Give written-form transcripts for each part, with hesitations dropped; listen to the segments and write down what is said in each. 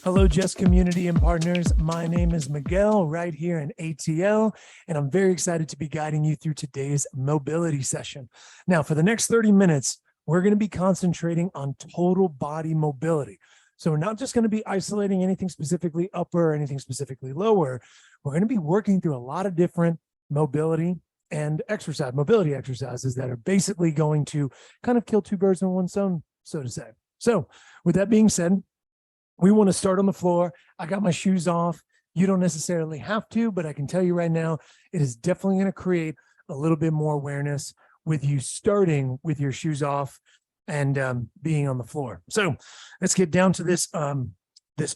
Hello, Just community and partners. My name is Miguel right here in ATL, and I'm very excited to be guiding you through today's mobility session. Now, for the next 30 minutes, we're going to be concentrating on total body mobility. So we're not just going to be isolating anything specifically upper or anything specifically lower. We're going to be working through a lot of different mobility exercises that are basically going to kind of kill two birds with one stone, so to say. So with that being said, we want to start on the floor. I got my shoes off. You don't necessarily have to, but I can tell you right now, it is definitely going to create a little bit more awareness with you starting with your shoes off and being on the floor. So let's get down to this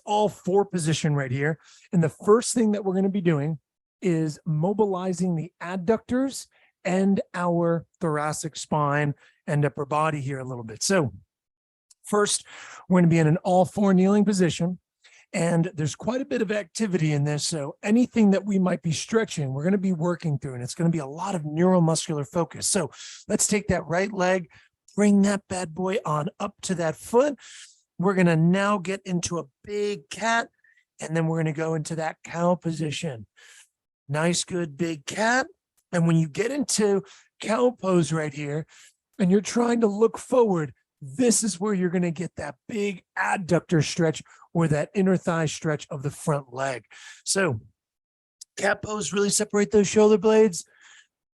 all four position right here. And the first thing that we're going to be doing is mobilizing the adductors and our thoracic spine and upper body here a little bit. So first, we're going to be in an all four kneeling position, and there's quite a bit of activity in this. So anything that we might be stretching, we're going to be working through, and it's going to be a lot of neuromuscular focus. So let's take that right leg, bring that bad boy on up to that foot. We're going to now get into a big cat, and then we're going to go into that cow position. Nice, good big cat. And when you get into cow pose right here, and you're trying to look forward, this is where you're going to get that big adductor stretch or that inner thigh stretch of the front leg. So cat pose, really separate those shoulder blades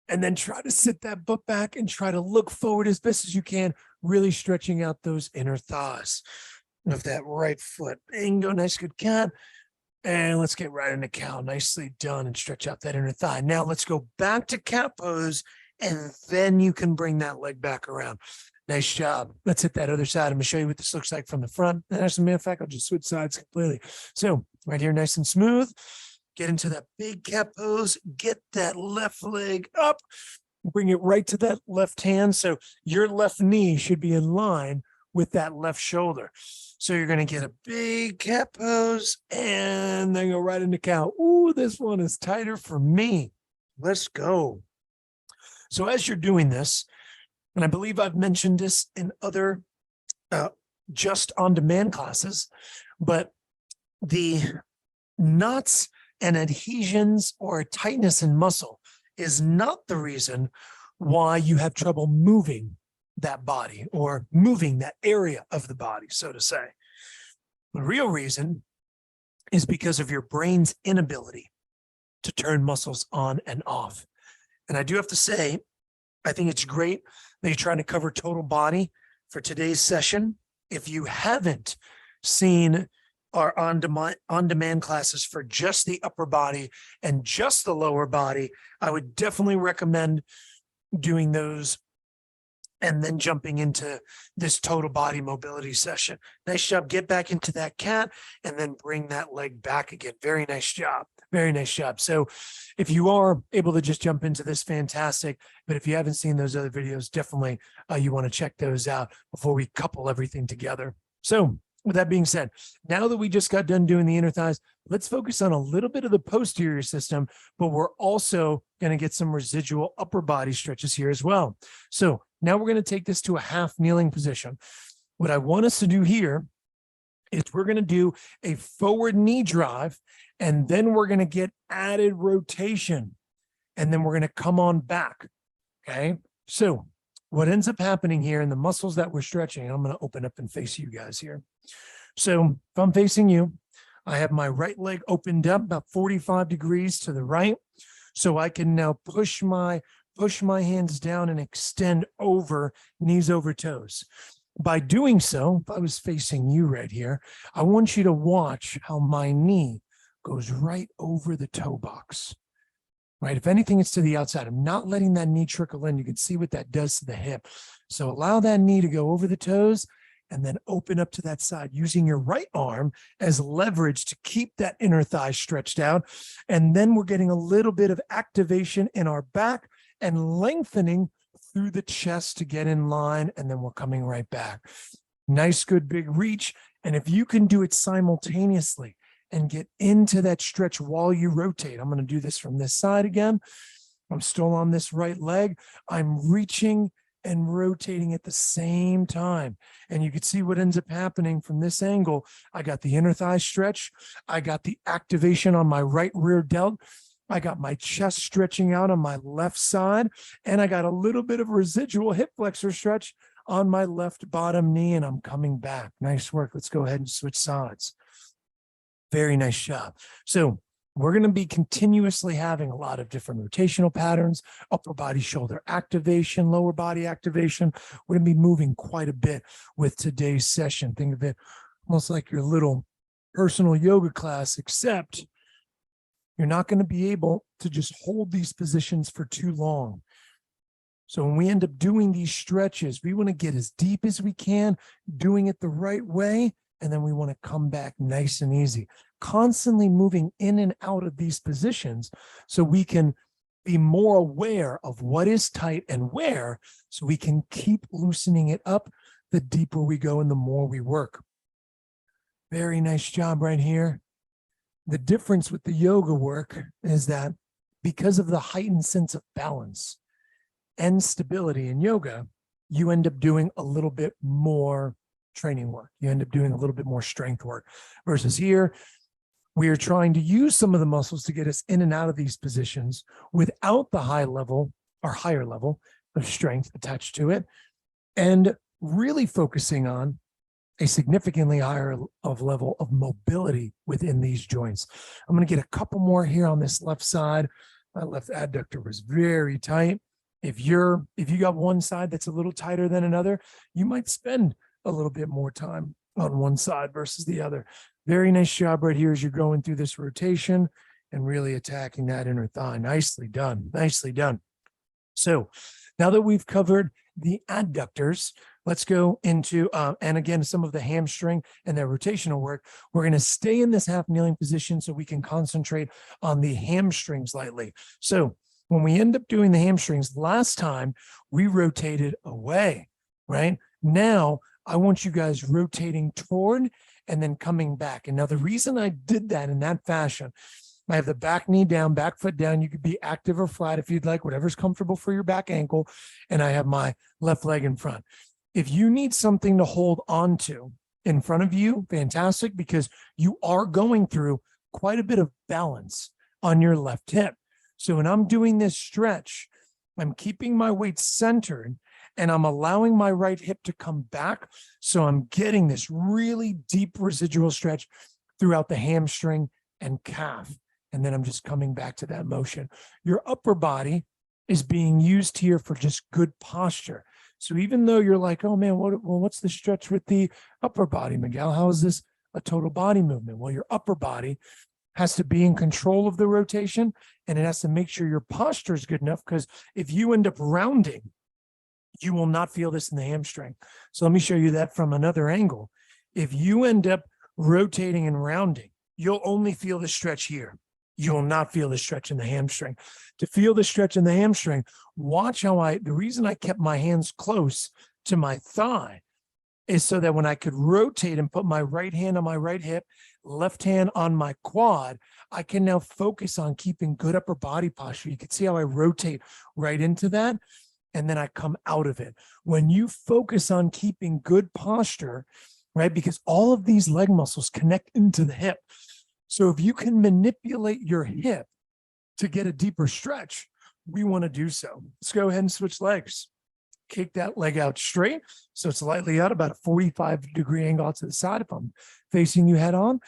and then try to sit that butt back and try to look forward as best as you can, really stretching out those inner thighs of that right foot. Bingo, nice, good cat. And let's get right into cow. Nicely done, and stretch out that inner thigh. Now let's go back to cat pose, and then you can bring that leg back around. Nice job. Let's hit that other side. I'm going to show you what this looks like from the front. And as a matter of fact, I'll just switch sides completely. So right here, nice and smooth. Get into that big cat pose. Get that left leg up. Bring it right to that left hand. So your left knee should be in line with that left shoulder. So you're going to get a big cat pose and then go right into cow. Ooh, this one is tighter for me. Let's go. So as you're doing this, and I believe I've mentioned this in other just on-demand classes, but the knots and adhesions or tightness in muscle is not the reason why you have trouble moving that body or moving that area of the body, so to say. The real reason is because of your brain's inability to turn muscles on and off. And I do have to say, I think it's great that you're trying to cover total body for today's session. If you haven't seen our on-demand classes for just the upper body and just the lower body, I would definitely recommend doing those and then jumping into this total body mobility session. Nice job. Get back into that cat and then bring that leg back again. Very nice job. Very nice job. So if you are able to just jump into this, fantastic. But if you haven't seen those other videos, definitely you want to check those out before we couple everything together. So with that being said, now that we just got done doing the inner thighs, let's focus on a little bit of the posterior system, but we're also going to get some residual upper body stretches here as well. So now we're going to take this to a half kneeling position. What I want us to do here is we're going to do a forward knee drive, and then we're going to get added rotation, and then we're going to come on back. Okay. So what ends up happening here in the muscles that we're stretching, I'm going to open up and face you guys here. So if I'm facing you, I have my right leg opened up about 45 degrees to the right. So I can now push my hands down and extend over, knees over toes. By doing so, if I was facing you right here, I want you to watch how my knee goes right over the toe box. Right? If anything, it's to the outside. I'm not letting that knee trickle in. You can see what that does to the hip. So allow that knee to go over the toes and then open up to that side using your right arm as leverage to keep that inner thigh stretched out. And then we're getting a little bit of activation in our back and lengthening through the chest to get in line. And then we're coming right back. Nice, good big reach. And if you can do it simultaneously and get into that stretch while you rotate, I'm going to do this from this side again. I'm still on this right leg. I'm reaching and rotating at the same time. And you can see what ends up happening from this angle. I got the inner thigh stretch. I got the activation on my right rear delt. I got my chest stretching out on my left side, and I got a little bit of residual hip flexor stretch on my left bottom knee, and I'm coming back. Nice work. Let's go ahead and switch sides. Very nice job. So we're going to be continuously having a lot of different rotational patterns, upper body shoulder activation, lower body activation. We're going to be moving quite a bit with today's session. Think of it almost like your little personal yoga class, except you're not going to be able to just hold these positions for too long. So when we end up doing these stretches, we want to get as deep as we can, doing it the right way, and then we want to come back nice and easy, constantly moving in and out of these positions so we can be more aware of what is tight and where, so we can keep loosening it up the deeper we go and the more we work. Very nice job right here. The difference with the yoga work is that because of the heightened sense of balance and stability in yoga, you end up doing a little bit more training work. You end up doing a little bit more strength work versus here, we are trying to use some of the muscles to get us in and out of these positions without the high level or higher level of strength attached to it, and really focusing on a significantly higher of level of mobility within these joints. I'm going to get a couple more here on this left side. My left adductor was very tight. If you got one side that's a little tighter than another, you might spend a little bit more time on one side versus the other. Very nice job right here as you're going through this rotation and really attacking that inner thigh. Nicely done. Nicely done. So now that we've covered the adductors, let's go into, and again, some of the hamstring and their rotational work. We're going to stay in this half kneeling position so we can concentrate on the hamstrings lightly. So when we end up doing the hamstrings, last time we rotated away, right? Now I want you guys rotating toward and then coming back. And now the reason I did that in that fashion, I have the back knee down, back foot down. You could be active or flat if you'd like, whatever's comfortable for your back ankle. And I have my left leg in front. If you need something to hold on to in front of you, fantastic, because you are going through quite a bit of balance on your left hip. So when I'm doing this stretch, I'm keeping my weight centered and I'm allowing my right hip to come back. So I'm getting this really deep residual stretch throughout the hamstring and calf. And then I'm just coming back to that motion. Your upper body is being used here for just good posture. So even though you're like, oh man, what's the stretch with the upper body, Miguel? How is this a total body movement? Well, your upper body has to be in control of the rotation, and it has to make sure your posture is good enough, because if you end up rounding, you will not feel this in the hamstring. So let me show you that from another angle. If you end up rotating and rounding, you'll only feel the stretch here. You will not feel the stretch in the hamstring. To feel the stretch in the hamstring, watch how the reason I kept my hands close to my thigh is so that when I could rotate and put my right hand on my right hip, left hand on my quad, I can now focus on keeping good upper body posture. You can see how I rotate right into that, and then I come out of it. When you focus on keeping good posture, right, because all of these leg muscles connect into the hip. So if you can manipulate your hip to get a deeper stretch, we want to do so. Let's go ahead and switch legs. Kick that leg out straight, so it's slightly out, about a 45-degree angle out to the side if I'm facing you head on.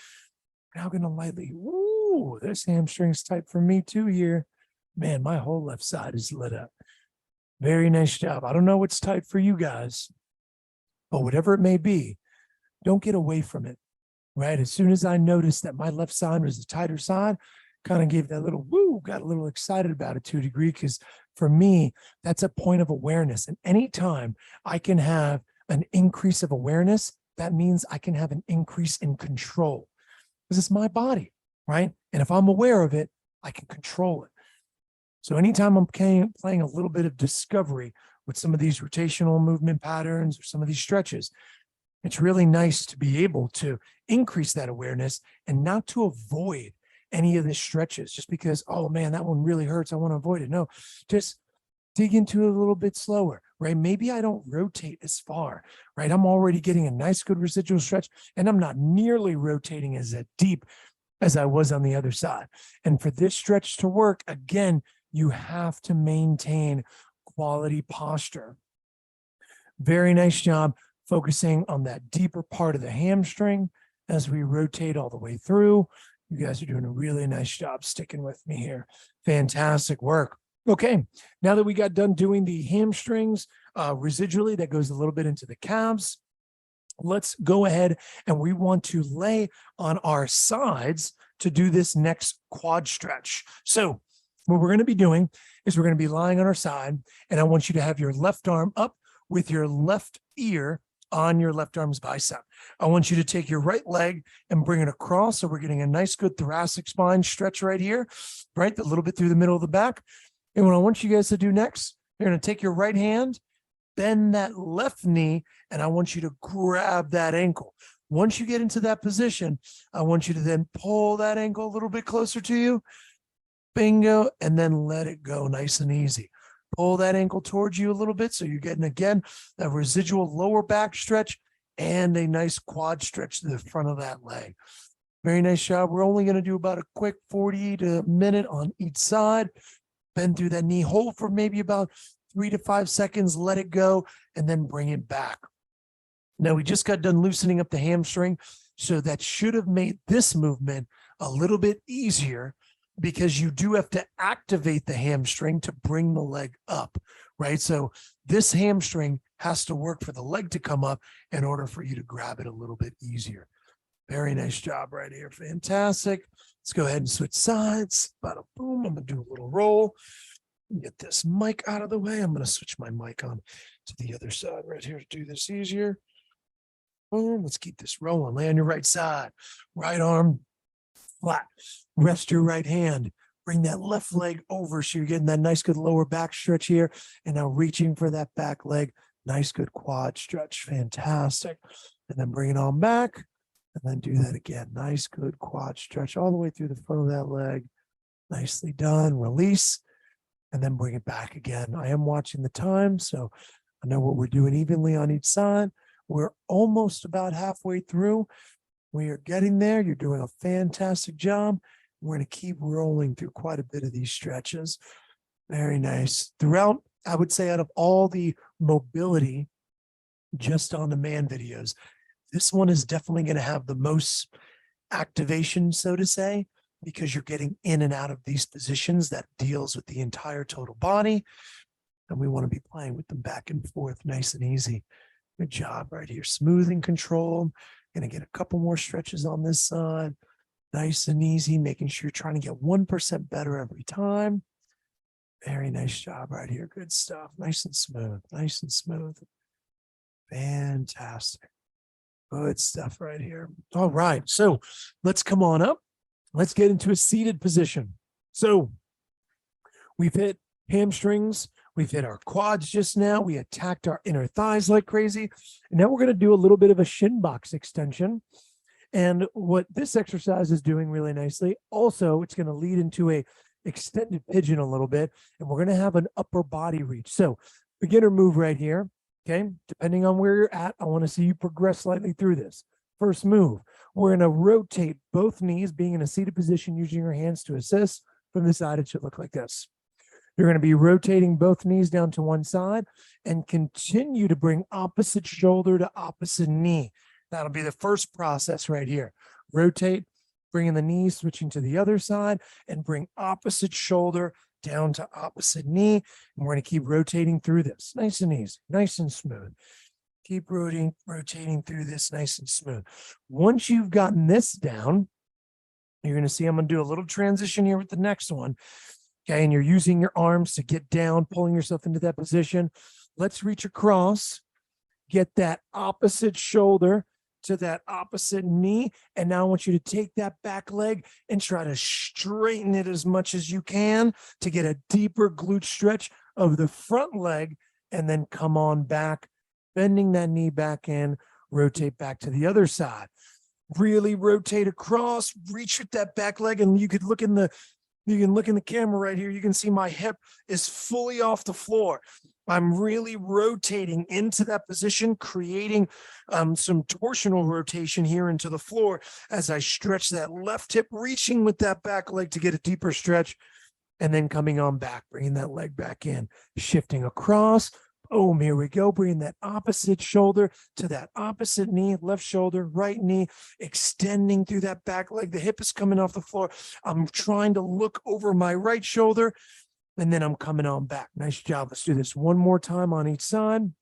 Now going to lightly, ooh, this hamstring's tight for me too here. Man, my whole left side is lit up. Very nice job. I don't know what's tight for you guys, but whatever it may be, don't get away from it, right? As soon as I noticed that my left side was the tighter side, kind of gave that little woo, got a little excited about it to a degree, because for me, that's a point of awareness. And anytime I can have an increase of awareness, that means I can have an increase in control, because it's my body, right? And if I'm aware of it, I can control it. So anytime I'm playing a little bit of discovery with some of these rotational movement patterns or some of these stretches, it's really nice to be able to increase that awareness and not to avoid any of the stretches just because, oh man, that one really hurts, I want to avoid it. No, just dig into it a little bit slower. right? Maybe I don't rotate as far, right? I'm already getting a nice, good residual stretch, and I'm not nearly rotating as deep as I was on the other side. And for this stretch to work, again, you have to maintain quality posture. Very nice job focusing on that deeper part of the hamstring as we rotate all the way through. You guys are doing a really nice job sticking with me here. Fantastic work. Okay, now that we got done doing the hamstrings residually, that goes a little bit into the calves. Let's go ahead and we want to lay on our sides to do this next quad stretch. So what we're going to be doing is we're going to be lying on our side, and I want you to have your left arm up with your left ear on your left arm's bicep. I want you to take your right leg and bring it across. So we're getting a nice, good thoracic spine stretch right here, right? A little bit through the middle of the back. And what I want you guys to do next, you're going to take your right hand, bend that left knee, and I want you to grab that ankle. Once you get into that position, I want you to then pull that ankle a little bit closer to you. Bingo. And then let it go nice and easy. Pull that ankle towards you a little bit. So you're getting, again, that residual lower back stretch and a nice quad stretch to the front of that leg. Very nice job. We're only going to do about a quick 40 to a minute on each side. Bend through that knee, hold for maybe about 3 to 5 seconds, let it go, and then bring it back. Now, we just got done loosening up the hamstring, so that should have made this movement a little bit easier, because you do have to activate the hamstring to bring the leg up, right? So this hamstring has to work for the leg to come up in order for you to grab it a little bit easier. Very nice job right here. Fantastic. Let's go ahead and switch sides. Bada boom. I'm going to do a little roll. Get this mic out of the way. I'm going to switch my mic on to the other side right here to do this easier. Boom. Let's keep this rolling. Lay on your right side. Right arm flat. Rest your right hand. Bring that left leg over so you're getting that nice, good lower back stretch here. And now reaching for that back leg. Nice, good quad stretch. Fantastic. And then bring it on back. And then do that again. Nice, good quad stretch all the way through the front of that leg. Nicely done. Release. And then bring it back again. I am watching the time, so I know what we're doing evenly on each side. We're almost about halfway through. We are getting there. You're doing a fantastic job. We're going to keep rolling through quite a bit of these stretches. Very nice. Throughout, I would say, out of all the mobility just on demand videos, this one is definitely going to have the most activation, so to say, because you're getting in and out of these positions that deals with the entire total body. And we want to be playing with them back and forth nice and easy. Good job right here. Smooth and controlled. Going to get a couple more stretches on this side. Nice and easy, making sure you're trying to get 1% better every time. Very nice job right here. Good stuff. Nice and smooth. Nice and smooth. Fantastic. Good stuff right here. All right. So let's come on up. Let's get into a seated position. So we've hit hamstrings. We've hit our quads just now. We attacked our inner thighs like crazy. And now we're going to do a little bit of a shin box extension. And what this exercise is doing really nicely, also, it's going to lead into a extended pigeon a little bit. And we're going to have an upper body reach. So beginner move right here. Okay. Depending on where you're at, I want to see you progress slightly through this. First move, we're going to rotate both knees, being in a seated position, using your hands to assist. From the side, it should look like this. You're going to be rotating both knees down to one side and continue to bring opposite shoulder to opposite knee. That'll be the first process right here. Rotate, bringing the knee, switching to the other side, and bring opposite shoulder down to opposite knee. And we're going to keep rotating through this. Nice and easy, nice and smooth. Keep rotating through this nice and smooth. Once you've gotten this down, you're going to see I'm going to do a little transition here with the next one. Okay, and you're using your arms to get down, pulling yourself into that position. Let's reach across, get that opposite shoulder to that opposite knee. And now I want you to take that back leg and try to straighten it as much as you can to get a deeper glute stretch of the front leg, and then come on back, bending that knee back in, rotate back to the other side. Really rotate across, reach with that back leg, and you can look in the camera right here. You can see my hip is fully off the floor. I'm really rotating into that position, creating some torsional rotation here into the floor as I stretch that left hip, reaching with that back leg to get a deeper stretch, and then coming on back, bringing that leg back in, shifting across. Boom, here we go. Bringing that opposite shoulder to that opposite knee, left shoulder, right knee, extending through that back leg. The hip is coming off the floor. I'm trying to look over my right shoulder, and then I'm coming on back. Nice job. Let's do this one more time on each side.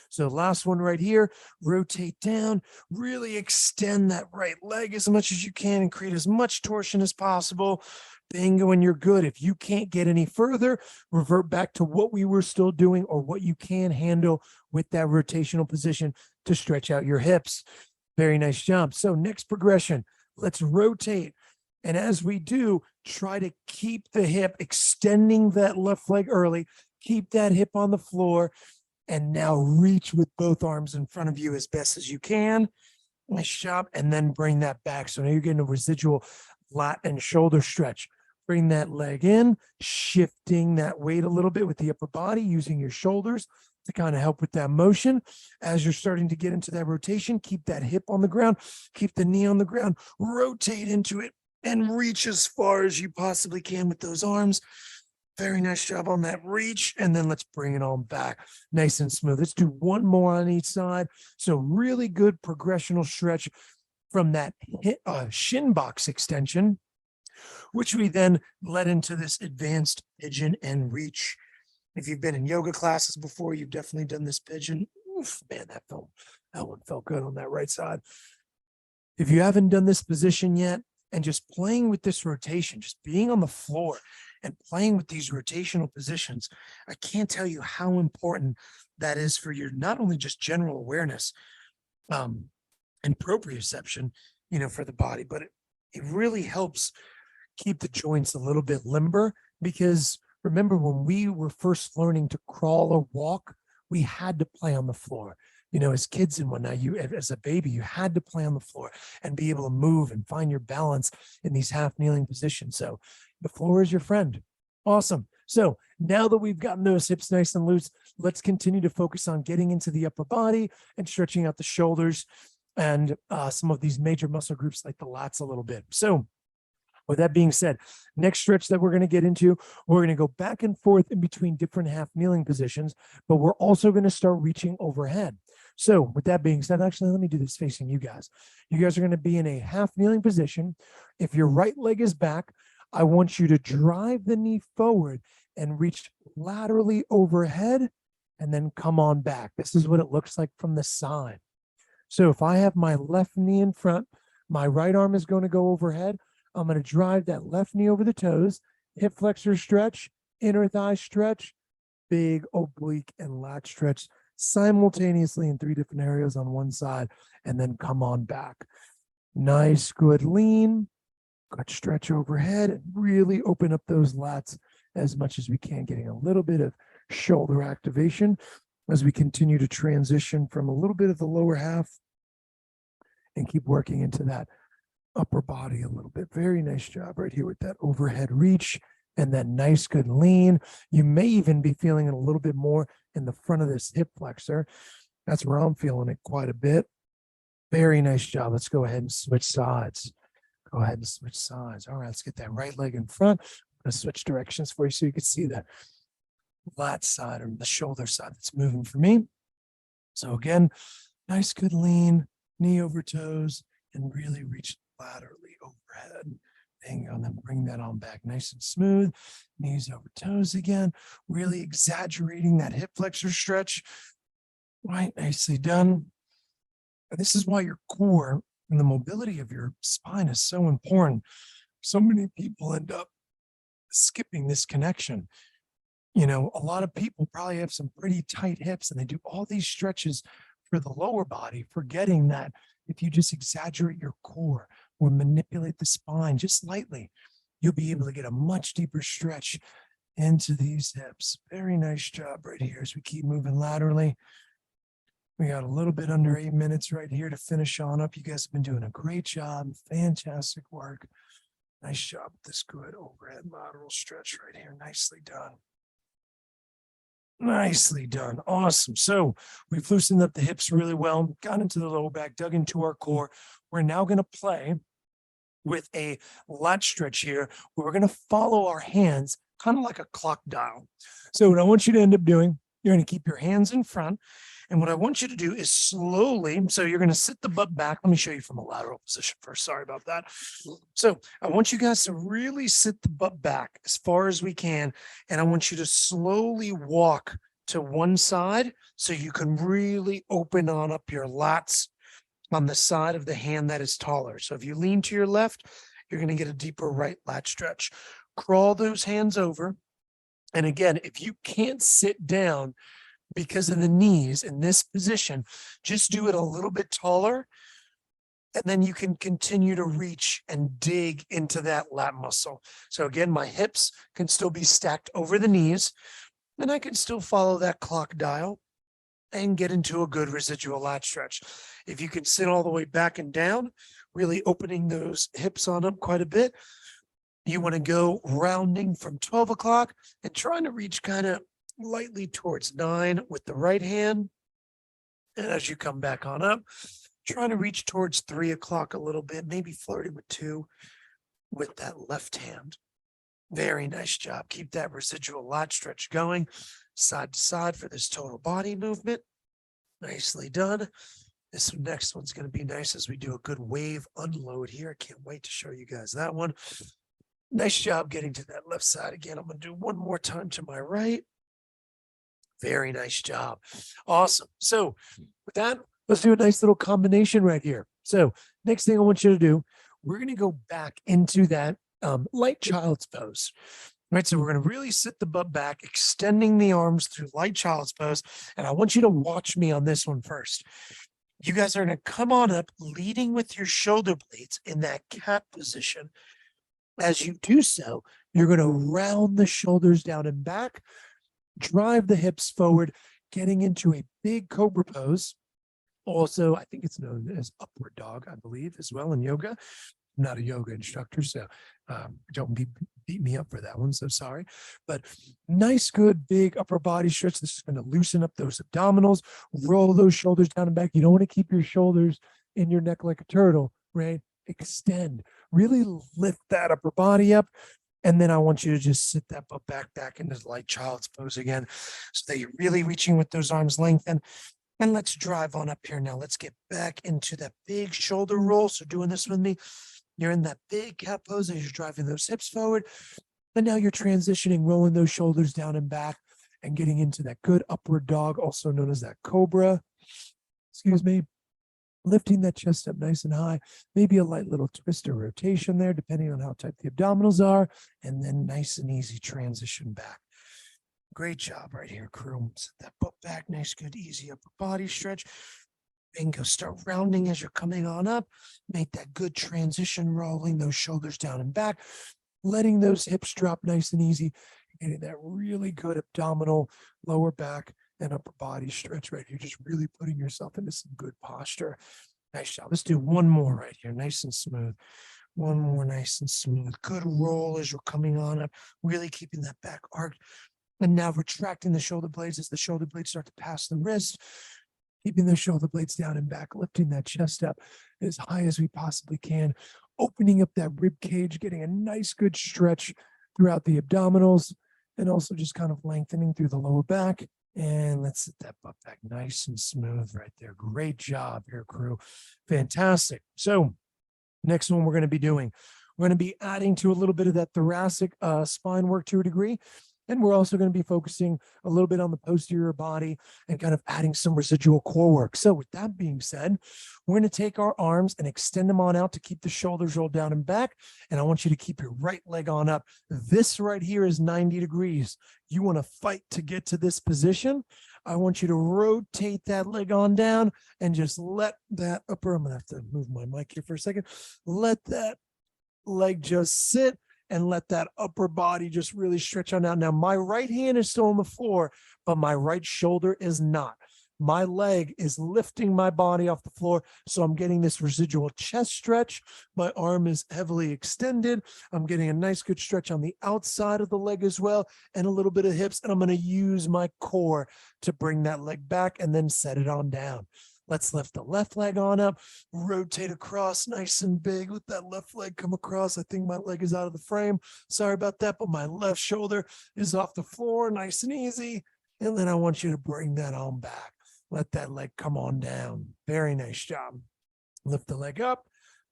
So last one right here, rotate down, really extend that right leg as much as you can and create as much torsion as possible. Bingo, and you're good. If you can't get any further, revert back to what we were still doing or what you can handle with that rotational position to stretch out your hips. Very nice job. So next progression, let's rotate. And as we do, try to keep the hip, extending that left leg early, keep that hip on the floor, and now reach with both arms in front of you as best as you can. Nice job. And then bring that back. So now you're getting a residual lat and shoulder stretch. Bring that leg in, shifting that weight a little bit with the upper body, using your shoulders to kind of help with that motion. As you're starting to get into that rotation, keep that hip on the ground, keep the knee on the ground, rotate into it, and reach as far as you possibly can with those arms. Very nice job on that reach. And then let's bring it on back nice and smooth. Let's do one more on each side. So really good progressional stretch from that shin box extension, which we then led into this advanced pigeon and reach. If you've been in yoga classes before, you've definitely done this pigeon. Oof, man, that one felt good on that right side. If you haven't done this position yet, and just playing with this rotation, just being on the floor and playing with these rotational positions, I can't tell you how important that is for your not only just general awareness and proprioception, for the body, but it really helps keep the joints a little bit limber. Because remember, when we were first learning to crawl or walk, we had to play on the floor. As kids and whatnot, as a baby, you had to play on the floor and be able to move and find your balance in these half kneeling positions. So the floor is your friend. Awesome. So now that we've gotten those hips nice and loose, let's continue to focus on getting into the upper body and stretching out the shoulders and some of these major muscle groups like the lats a little bit. So with that being said, next stretch that we're going to get into, we're going to go back and forth in between different half kneeling positions, but we're also going to start reaching overhead. So with that being said, actually, let me do this facing you guys. You guys are going to be in a half kneeling position. If your right leg is back, I want you to drive the knee forward and reach laterally overhead and then come on back. This is what it looks like from the side. So if I have my left knee in front, my right arm is going to go overhead. I'm going to drive that left knee over the toes, hip flexor stretch, inner thigh stretch, big oblique and lat stretch simultaneously in 3 different areas on one side, and then come on back. Nice, good lean, good stretch overhead, and really open up those lats as much as we can, getting a little bit of shoulder activation as we continue to transition from a little bit of the lower half and keep working into that upper body a little bit. Very nice job right here with that overhead reach and that nice good lean. You may even be feeling it a little bit more in the front of this hip flexor. That's where I'm feeling it quite a bit. Very nice job. Let's go ahead and switch sides. Go ahead and switch sides. All right, let's get that right leg in front. I'm going to switch directions for you so you can see the lat side or the shoulder side that's moving for me. So again, nice good lean, knee over toes, and really reach laterally overhead. Bingo, and then bring that on back nice and smooth. Knees over toes again, really exaggerating that hip flexor stretch. Right, nicely done. And this is why your core and the mobility of your spine is so important. So many people end up skipping this connection. A lot of people probably have some pretty tight hips and they do all these stretches for the lower body, forgetting that if you just exaggerate your core or manipulate the spine just lightly, you'll be able to get a much deeper stretch into these hips. Very nice job right here as we keep moving laterally. We got a little bit under 8 minutes right here to finish on up. You guys have been doing a great job. Fantastic work. Nice job with this good overhead lateral stretch right here. Nicely done. Nicely done. Awesome. So we've loosened up the hips really well, got into the lower back, dug into our core. We're now going to play with a lat stretch here. We're going to follow our hands kind of like a clock dial. So what I want you to end up doing, you're going to keep your hands in front. And what I want you to do is slowly, so you're going to sit the butt back. Let me show you from a lateral position first. Sorry about that. So I want you guys to really sit the butt back as far as we can. And I want you to slowly walk to one side so you can really open on up your lats on the side of the hand that is taller. So if you lean to your left, you're going to get a deeper right lat stretch. Crawl those hands over. And again, if you can't sit down because of the knees in this position, just do it a little bit taller. And then you can continue to reach and dig into that lat muscle. So again, my hips can still be stacked over the knees, and I can still follow that clock dial and get into a good residual lat stretch. If you can sit all the way back and down, really opening those hips on up quite a bit, you want to go rounding from 12 o'clock and trying to reach kind of lightly towards 9 with the right hand. And as you come back on up, trying to reach towards 3 o'clock a little bit, maybe flirting with 2 with that left hand. Very nice job. Keep that residual lat stretch going side to side for this total body movement. Nicely done. This next one's going to be nice as we do a good wave unload here. I can't wait to show you guys that one. Nice job getting to that left side. Again, I'm going to do one more time to my right. Very nice job. Awesome. So with that, let's do a nice little combination right here. So next thing I want you to do, we're going to go back into that light child's pose. Right. So we're going to really sit the butt back, extending the arms through light child's pose. And I want you to watch me on this one first. You guys are going to come on up, leading with your shoulder blades in that cat position. As you do so, you're going to round the shoulders down and back, drive the hips forward, getting into a big cobra pose. Also, I think it's known as upward dog, I believe, as well in yoga. I'm not a yoga instructor, so don't beat me up for that one. So sorry. But nice, good, big upper body stretch. This is going to loosen up those abdominals, roll those shoulders down and back. You don't want to keep your shoulders in your neck like a turtle, right? Extend, really lift that upper body up. And then I want you to just sit that butt back into the light child's pose again, so that you're really reaching with those arms lengthened. And let's drive on up here now. Let's get back into that big shoulder roll. So doing this with me, you're in that big cat pose as you're driving those hips forward. And now you're transitioning, rolling those shoulders down and back and getting into that good upward dog, also known as that cobra. Excuse me. Lifting that chest up nice and high, maybe a light little twist or rotation there, depending on how tight the abdominals are, and then nice and easy transition back. Great job right here, crew. Sit that butt back, nice, good, easy upper body stretch. Bingo, start rounding as you're coming on up. Make that good transition, rolling those shoulders down and back, letting those hips drop nice and easy, getting that really good abdominal, lower back, and upper body stretch right here. Just really putting yourself into some good posture. Nice job. Let's do one more right here. Nice and smooth. One more nice and smooth. Good roll as you're coming on up, really keeping that back arched. And now retracting the shoulder blades as the shoulder blades start to pass the wrist, keeping the shoulder blades down and back, lifting that chest up as high as we possibly can, opening up that rib cage, getting a nice good stretch throughout the abdominals, and also just kind of lengthening through the lower back. And let's sit that butt back nice and smooth right there. Great job here, crew. Fantastic. So next one we're going to be doing, we're going to be adding to a little bit of that thoracic spine work to a degree. And we're also going to be focusing a little bit on the posterior body and kind of adding some residual core work. So with that being said, we're going to take our arms and extend them on out to keep the shoulders rolled down and back. And I want you to keep your right leg on up. This right here is 90 degrees. You want to fight to get to this position. I want you to rotate that leg on down and just let that upper, I'm going to have to move my mic here for a second. Let that leg just sit and let that upper body just really stretch on out. Now, my right hand is still on the floor, but my right shoulder is not. my leg is lifting my body off the floor. So I'm getting this residual chest stretch. My arm is heavily extended. I'm getting a nice good stretch on the outside of the leg as well, and a little bit of hips. And I'm going to use my core to bring that leg back and then set it on down. Let's lift the left leg on up, rotate across nice and big. Let that left leg come across. I think my leg is out of the frame. Sorry about that, but my left shoulder is off the floor, nice and easy. And then I want you to bring that on back. Let that leg come on down. Very nice job. Lift the leg up,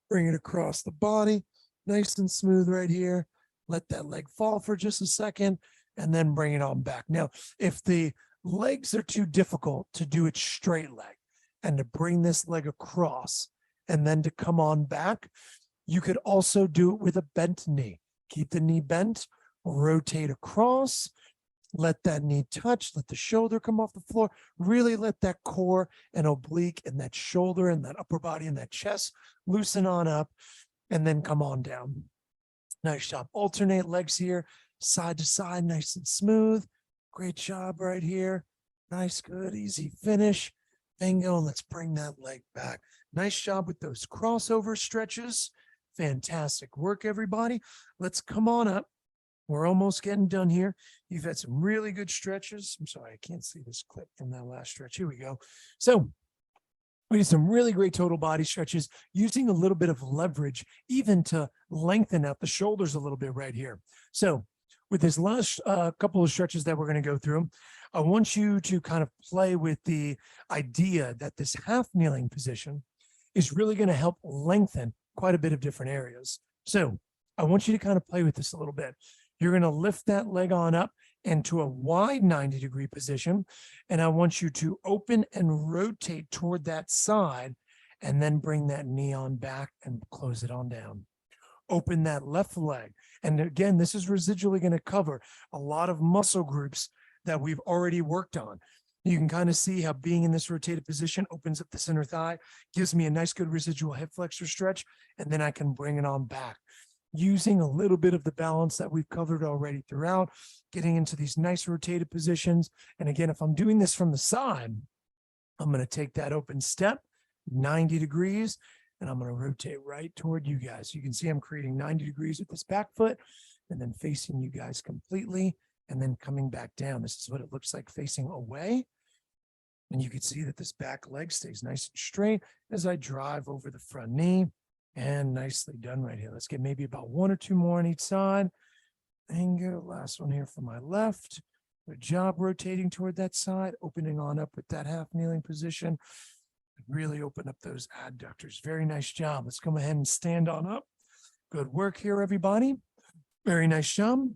bring it across the body, nice and smooth right here. Let that leg fall for just a second and then bring it on back. Now, if the legs are too difficult to do it straight leg, and to bring this leg across and then to come on back, you could also do it with a bent knee. Keep the knee bent, rotate across, let that knee touch, let the shoulder come off the floor, really let that core and oblique and that shoulder and that upper body and that chest loosen on up and then come on down. Nice job. Alternate legs here, side to side, nice and smooth. Great job right here. Nice, good, easy finish. Bingo, and let's bring that leg back. Nice job with those crossover stretches. Fantastic work, everybody. Let's come on up. We're almost getting done here. You've had some really good stretches. I'm sorry, I can't see this clip from that last stretch. Here we go. So we did some really great total body stretches using a little bit of leverage, even to lengthen out the shoulders a little bit right here. So with this last couple of stretches that we're going to go through, I want you to kind of play with the idea that this half kneeling position is really going to help lengthen quite a bit of different areas. So I want you to kind of play with this a little bit. You're going to lift that leg on up into a wide 90-degree position, and I want you to open and rotate toward that side, and then bring that knee on back and close it on down. Open that left leg. And again, this is residually going to cover a lot of muscle groups that we've already worked on. You can kind of see how being in this rotated position opens up the center thigh, gives me a nice good residual hip flexor stretch, and then I can bring it on back. Using a little bit of the balance that we've covered already throughout, getting into these nice rotated positions. And again, if I'm doing this from the side, I'm going to take that open step, 90 degrees, and I'm going to rotate right toward you guys. You can see I'm creating 90 degrees with this back foot and then facing you guys completely and then coming back down. This is what it looks like facing away. And you can see that this back leg stays nice and straight as I drive over the front knee. And nicely done right here. Let's get maybe about one or two more on each side. And go. Last one here for my left. Good job rotating toward that side, opening on up with that half kneeling position. Really open up those adductors. Very nice job. Let's go ahead and stand on up. Good work here, everybody. Very nice job.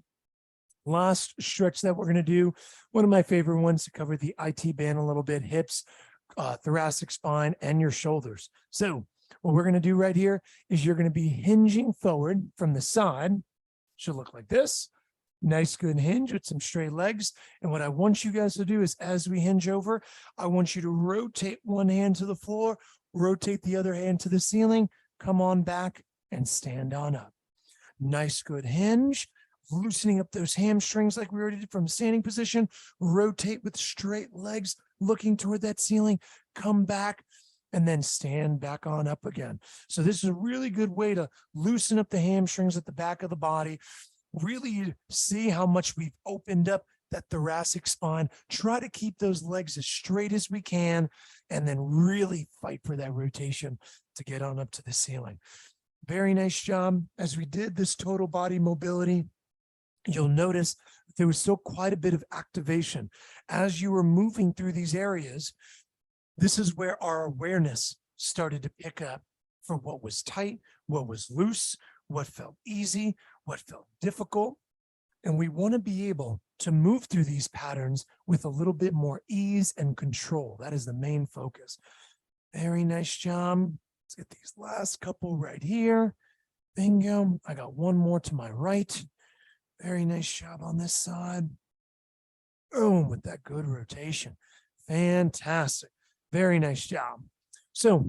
Last stretch that we're going to do, one of my favorite ones to cover the IT band a little bit, hips, thoracic spine, and your shoulders. So what we're going to do right here is you're going to be hinging forward from the side. Should look like this. Nice, good hinge with some straight legs. And what I want you guys to do is as we hinge over, I want you to rotate one hand to the floor, rotate the other hand to the ceiling, come on back and stand on up. Nice, good hinge. Loosening up those hamstrings like we already did from standing position. Rotate with straight legs, looking toward that ceiling, come back, and then stand back on up again. So this is a really good way to loosen up the hamstrings at the back of the body. Really see how much we've opened up that thoracic spine. Try to keep those legs as straight as we can, and then really fight for that rotation to get on up to the ceiling. Very nice job. As we did this total body mobility, you'll notice there was still quite a bit of activation. As you were moving through these areas, this is where our awareness started to pick up for what was tight, what was loose, what felt easy, what felt difficult. And we want to be able to move through these patterns with a little bit more ease and control. That is the main focus. Very nice job. Let's get these last couple right here. Bingo. I got one more to my right. Very nice job on this side. Boom, with that good rotation. Fantastic. Very nice job. So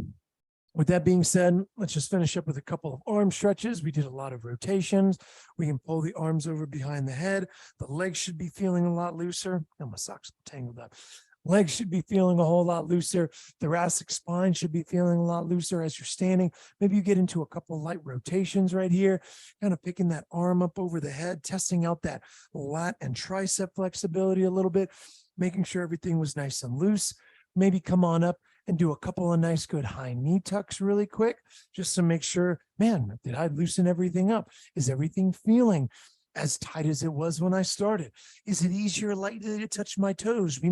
with that being said, let's just finish up with a couple of arm stretches. We did a lot of rotations. We can pull the arms over behind the head. The legs should be feeling a lot looser. Oh, my socks are tangled up. Legs should be feeling a whole lot looser. Thoracic spine should be feeling a lot looser as you're standing. Maybe you get into a couple light rotations right here, kind of picking that arm up over the head, testing out that lat and tricep flexibility a little bit, making sure everything was nice and loose. Maybe come on up and do a couple of nice, good high knee tucks really quick, just to make sure, man, did I loosen everything up? Is everything feeling as tight as it was when I started? Is it easier lightly to touch my toes? We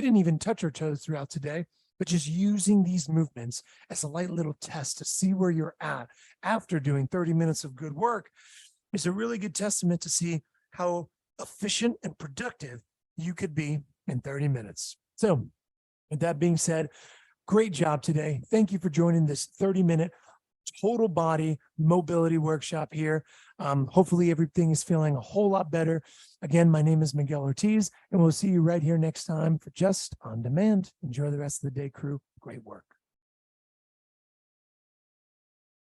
didn't even touch our toes throughout today, but just using these movements as a light little test to see where you're at after doing 30 minutes of good work is a really good testament to see how efficient and productive you could be in 30 minutes. So with that being said, great job today. Thank you for joining this 30-minute total body mobility workshop here. Hopefully everything is feeling a whole lot better. Again, my name is Miguel Ortiz, and we'll see you right here next time for Just on Demand. Enjoy the rest of the day, crew. Great work.